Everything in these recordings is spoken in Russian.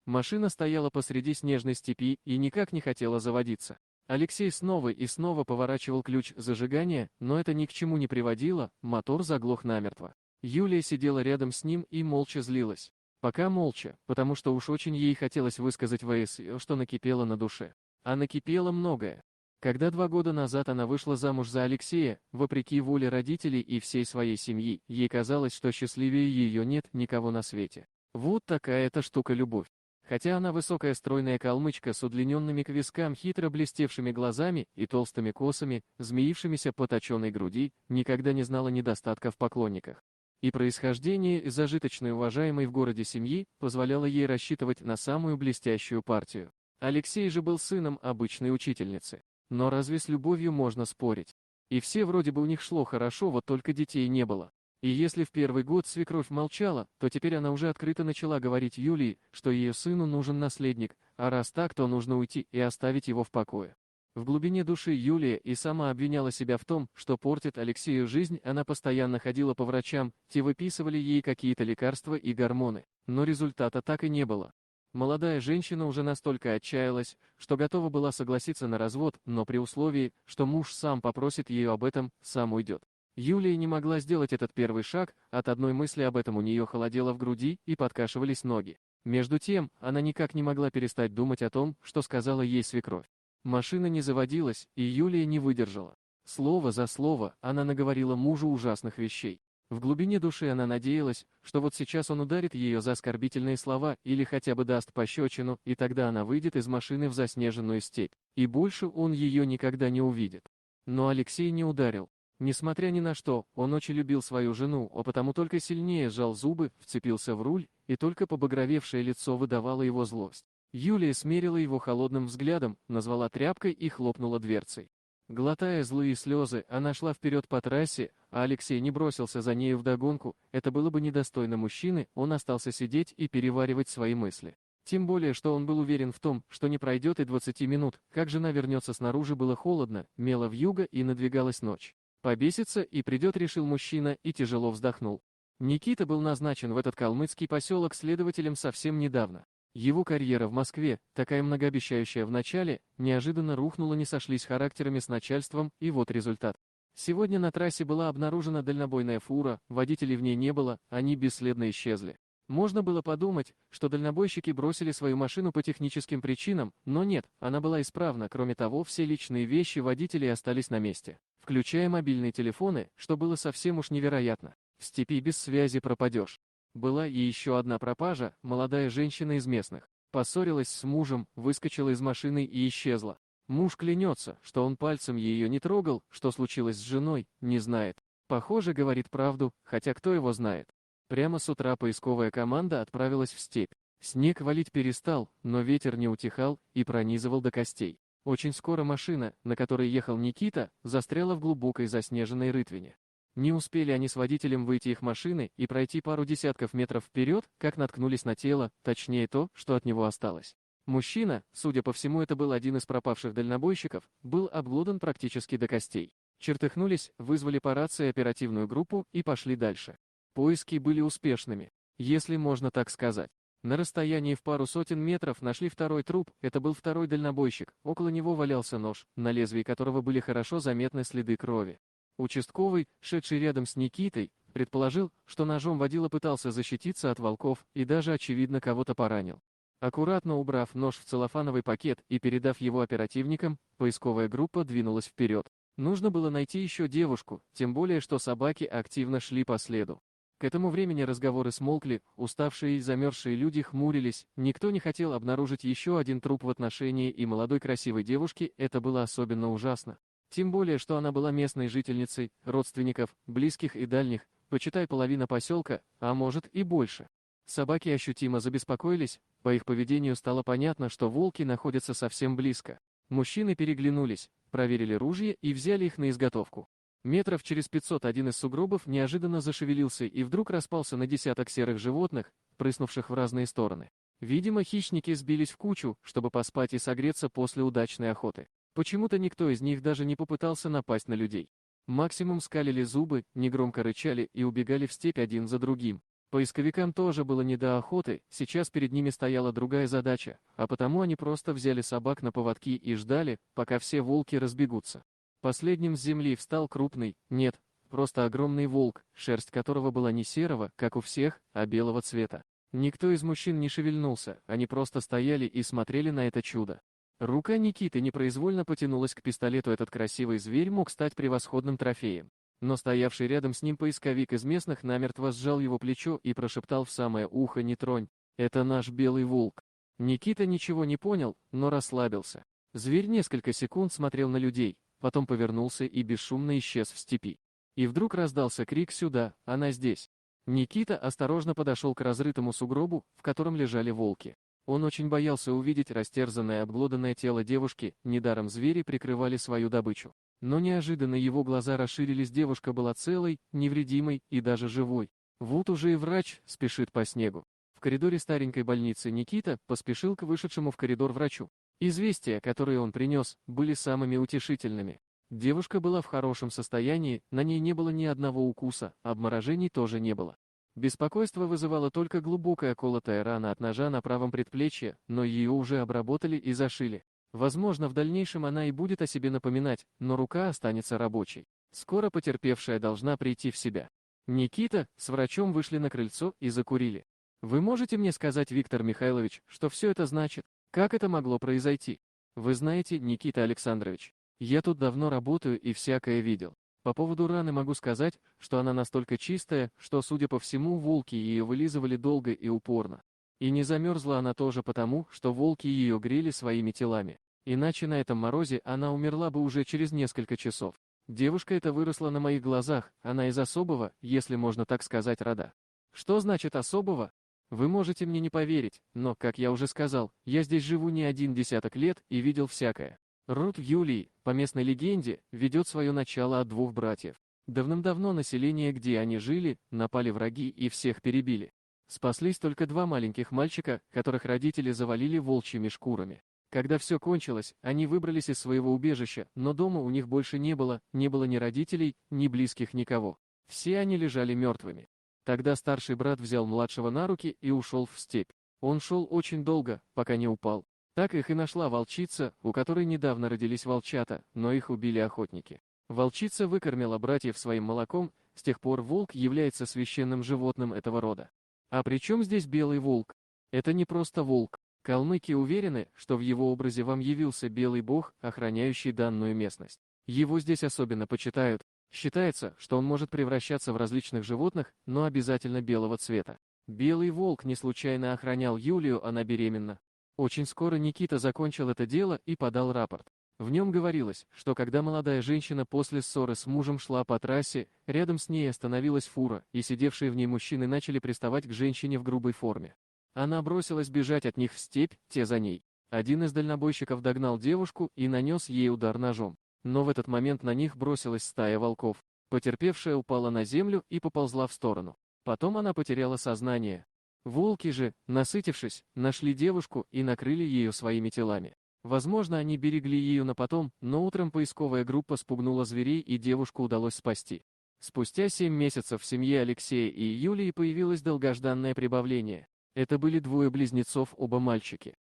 Машина стояла посреди снежной степи и никак не хотела заводиться. Алексей снова и снова поворачивал ключ зажигания, но это ни к чему не приводило, мотор заглох намертво. Юлия сидела рядом с ним и молча злилась. Пока молча, потому что уж очень ей хотелось высказать ВС, что накипело на душе. А накипело многое. Когда 2 года назад она вышла замуж за Алексея, вопреки воле родителей и всей своей семьи, ей казалось, что счастливее ее нет никого на свете. Вот такая-то штука любовь. Хотя она высокая стройная калмычка с удлиненными к вискам хитро блестевшими глазами и толстыми косами, змеившимися по точенной груди, никогда не знала недостатка в поклонниках. И происхождение зажиточной уважаемой в городе семьи позволяло ей рассчитывать на самую блестящую партию. Алексей же был сыном обычной учительницы. Но разве с любовью можно спорить? И все вроде бы у них шло хорошо, вот только детей не было. И если в первый год свекровь молчала, то теперь она уже открыто начала говорить Юлии, что ее сыну нужен наследник, а раз так, то нужно уйти и оставить его в покое. В глубине души Юлия и сама обвиняла себя в том, что портит Алексею жизнь, она постоянно ходила по врачам, те выписывали ей какие-то лекарства и гормоны, но результата так и не было. Молодая женщина уже настолько отчаялась, что готова была согласиться на развод, но при условии, что муж сам попросит ее об этом, сам уйдет. Юлия не могла сделать этот первый шаг, от одной мысли об этом у нее холодело в груди и подкашивались ноги. Между тем, она никак не могла перестать думать о том, что сказала ей свекровь. Машина не заводилась, и Юлия не выдержала. Слово за слово она наговорила мужу ужасных вещей. В глубине души она надеялась, что вот сейчас он ударит ее за оскорбительные слова или хотя бы даст пощечину, и тогда она выйдет из машины в заснеженную степь, и больше он ее никогда не увидит. Но Алексей не ударил. Несмотря ни на что, он очень любил свою жену, а потому только сильнее сжал зубы, вцепился в руль, и только побагровевшее лицо выдавало его злость. Юлия смерила его холодным взглядом, назвала тряпкой и хлопнула дверцей. Глотая злые слезы, она шла вперед по трассе, а Алексей не бросился за нею вдогонку, это было бы недостойно мужчины, он остался сидеть и переваривать свои мысли. Тем более, что он был уверен в том, что не пройдет и 20 минут, как жена вернется снаружи, было холодно, мело вьюга и надвигалась ночь. Побесится и придет, решил мужчина, и тяжело вздохнул. Никита был назначен в этот калмыцкий поселок следователем совсем недавно. Его карьера в Москве, такая многообещающая в начале, неожиданно рухнула, не сошлись характерами с начальством, и вот результат. Сегодня на трассе была обнаружена дальнобойная фура, водителей в ней не было, они бесследно исчезли. Можно было подумать, что дальнобойщики бросили свою машину по техническим причинам, но нет, она была исправна, кроме того, все личные вещи водителей остались на месте, включая мобильные телефоны, что было совсем уж невероятно. В степи без связи пропадешь. Была и еще одна пропажа, молодая женщина из местных. Поссорилась с мужем, выскочила из машины и исчезла. Муж клянется, что он пальцем ее не трогал, что случилось с женой, не знает. Похоже, говорит правду, хотя кто его знает. Прямо с утра поисковая команда отправилась в степь. Снег валить перестал, но ветер не утихал и пронизывал до костей. Очень скоро машина, на которой ехал Никита, застряла в глубокой заснеженной рытвине. Не успели они с водителем выйти их машины и пройти пару десятков метров вперед, как наткнулись на тело, точнее то, что от него осталось. Мужчина, судя по всему это был один из пропавших дальнобойщиков, был обглодан практически до костей. Чертыхнулись, вызвали по рации оперативную группу и пошли дальше. Поиски были успешными, если можно так сказать. На расстоянии в пару сотен метров нашли второй труп, это был второй дальнобойщик, около него валялся нож, на лезвии которого были хорошо заметны следы крови. Участковый, шедший рядом с Никитой, предположил, что ножом водила пытался защититься от волков и даже, очевидно, кого-то поранил. Аккуратно убрав нож в целлофановый пакет и передав его оперативникам, поисковая группа двинулась вперед. Нужно было найти еще девушку, тем более, что собаки активно шли по следу. К этому времени разговоры смолкли, уставшие и замерзшие люди хмурились, никто не хотел обнаружить еще один труп в отношении и молодой красивой девушки, это было особенно ужасно. Тем более, что она была местной жительницей, родственников, близких и дальних, почитай половина поселка, а может и больше. Собаки ощутимо забеспокоились, по их поведению стало понятно, что волки находятся совсем близко. Мужчины переглянулись, проверили ружья и взяли их на изготовку. Метров через 500 один из сугробов неожиданно зашевелился и вдруг распался на десяток серых животных, прыснувших в разные стороны. Видимо, хищники сбились в кучу, чтобы поспать и согреться после удачной охоты. Почему-то никто из них даже не попытался напасть на людей. Максимум скалили зубы, негромко рычали и убегали в степь один за другим. Поисковикам тоже было не до охоты, сейчас перед ними стояла другая задача, а потому они просто взяли собак на поводки и ждали, пока все волки разбегутся. Последним с земли встал крупный, нет, просто огромный волк, шерсть которого была не серого, как у всех, а белого цвета. Никто из мужчин не шевельнулся, они просто стояли и смотрели на это чудо. Рука Никиты непроизвольно потянулась к пистолету, этот красивый зверь мог стать превосходным трофеем. Но стоявший рядом с ним поисковик из местных намертво сжал его плечо и прошептал в самое ухо: «Не тронь, это наш белый волк». Никита ничего не понял, но расслабился. Зверь несколько секунд смотрел на людей, потом повернулся и бесшумно исчез в степи. И вдруг раздался крик: «Сюда, она здесь!». Никита осторожно подошел к разрытому сугробу, в котором лежали волки. Он очень боялся увидеть растерзанное обглоданное тело девушки, недаром звери прикрывали свою добычу. Но неожиданно его глаза расширились, девушка была целой, невредимой и даже живой. Вот уже и врач спешит по снегу. В коридоре старенькой больницы Никита поспешил к вышедшему в коридор врачу. Известия, которые он принес, были самыми утешительными. Девушка была в хорошем состоянии, на ней не было ни одного укуса, обморожений тоже не было. Беспокойство вызывало только глубокая колотая рана от ножа на правом предплечье, но ее уже обработали и зашили. Возможно, в дальнейшем она и будет о себе напоминать, но рука останется рабочей. Скоро потерпевшая должна прийти в себя. Никита с врачом вышли на крыльцо и закурили. «Вы можете мне сказать, Виктор Михайлович, что все это значит? Как это могло произойти?» «Вы знаете, Никита Александрович, я тут давно работаю и всякое видел. По поводу раны могу сказать, что она настолько чистая, что, судя по всему, волки ее вылизывали долго и упорно. И не замерзла она тоже потому, что волки ее грели своими телами. Иначе на этом морозе она умерла бы уже через несколько часов. Девушка эта выросла на моих глазах, она из особого, если можно так сказать, рода». «Что значит особого?» «Вы можете мне не поверить, но, как я уже сказал, я здесь живу не один десяток лет и видел всякое. Род Юлии, по местной легенде, ведет свое начало от двух братьев. Давным-давно население, где они жили, напали враги и всех перебили. Спаслись только два маленьких мальчика, которых родители завалили волчьими шкурами. Когда все кончилось, они выбрались из своего убежища, но дома у них больше не было ни родителей, ни близких, никого. Все они лежали мертвыми. Тогда старший брат взял младшего на руки и ушел в степь. Он шел очень долго, пока не упал. Так их и нашла волчица, у которой недавно родились волчата, но их убили охотники. Волчица выкормила братьев своим молоком, с тех пор волк является священным животным этого рода. А при чем здесь белый волк? Это не просто волк. Калмыки уверены, что в его образе вам явился белый бог, охраняющий данную местность. Его здесь особенно почитают. Считается, что он может превращаться в различных животных, но обязательно белого цвета. Белый волк не случайно охранял Юлию, она беременна. Очень скоро Никита закончил это дело и подал рапорт. В нем говорилось, что когда молодая женщина после ссоры с мужем шла по трассе, рядом с ней остановилась фура, и сидевшие в ней мужчины начали приставать к женщине в грубой форме. Она бросилась бежать от них в степь, те за ней. Один из дальнобойщиков догнал девушку и нанес ей удар ножом. Но в этот момент на них бросилась стая волков. Потерпевшая упала на землю и поползла в сторону. Потом она потеряла сознание. Волки же, насытившись, нашли девушку и накрыли ее своими телами. Возможно, они берегли ее на потом, но утром поисковая группа спугнула зверей и девушку удалось спасти. Спустя 7 месяцев в семье Алексея и Юлии появилось долгожданное прибавление. Это были двое близнецов, оба мальчики.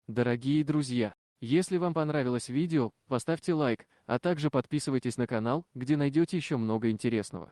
Дорогие друзья, если вам понравилось видео, поставьте лайк, а также подписывайтесь на канал, где найдете еще много интересного.